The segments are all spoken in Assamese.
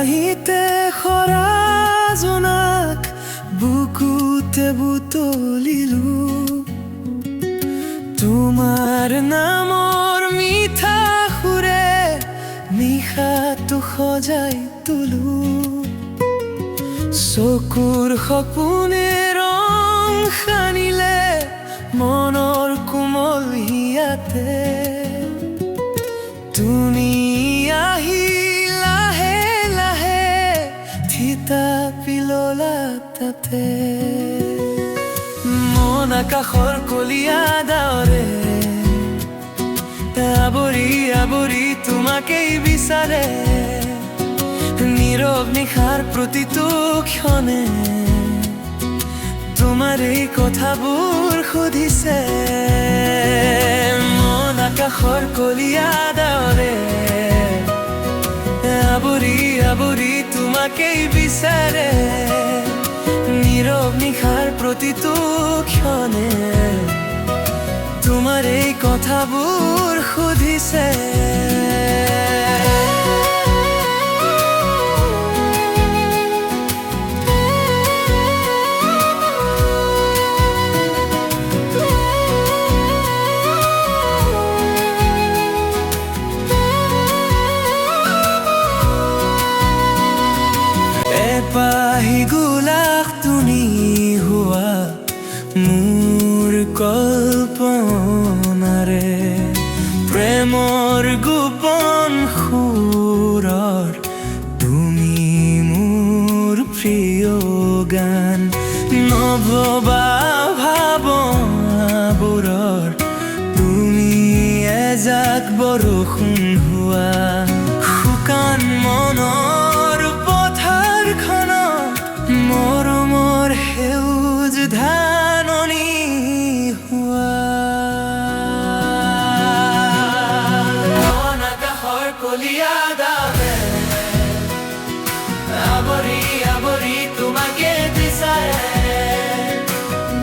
হাঁহিতে খৰা জোনাক বুকুতে বুটলিলো তোমাৰ নামৰ মিঠা সুৰে নিশাটো সজাই তুলো চকুৰ সপোনে ৰং সানিলে মনৰ কোমল হিয়াতে তুমি আহি লাহে লাহে থিতাপি ললা তাতে মন আকাশৰ কলীয়া ডাৱৰে আৱৰি আৱৰি তোমাকেই বিচাৰে নীৰৱ নিশাৰ প্ৰতিটো ক্ষণে তোমাৰ এই কথাবোৰ সুধিছে মন আকাশৰ কলীয়া ডাৱৰে আৱৰি আৱৰি তোমাকেই বিচাৰে নীৰৱ নিশাৰ প্ৰতিটো ক্ষণে তোমাৰ এই কথাবোৰ সুধিছে এপাহি গোলাপ তুমি হোৱা মোৰ কল্পনাৰে প্ৰেমৰ গোপন সুৰৰ তুমি মোৰ প্ৰিয় গান নভবা ভাৱনাবোৰৰ তুমি এজাক বৰষুণ হোৱা শুকান মনৰ পথাৰখনত মৰমৰ সেউজ ধাননি হোৱা মন আকাশৰ কলীয়া ডাৱৰে আৱৰি আৱৰি তোমাকে বিচাৰে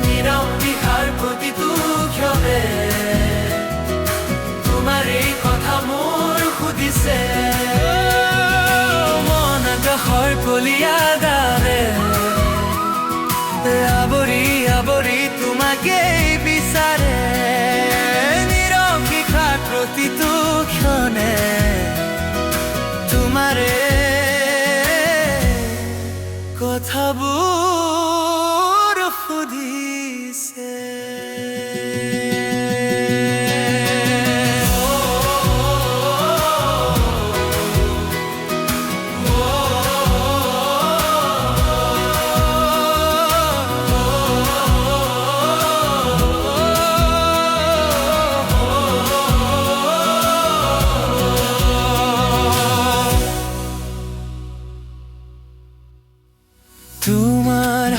নীৰৱ নিশাৰ প্ৰতিটো ক্ষণে তোমাৰ এই কথা মোৰ সুধিছে মন আকাশৰ কলীয়া ডাৱৰে আৱৰি আৱৰি তোমাকেই বিচাৰে নীৰৱ নিশাৰ প্ৰতিটো ক্ষণে তোমাৰে কথাবোৰ সুধিছে তোমাৰ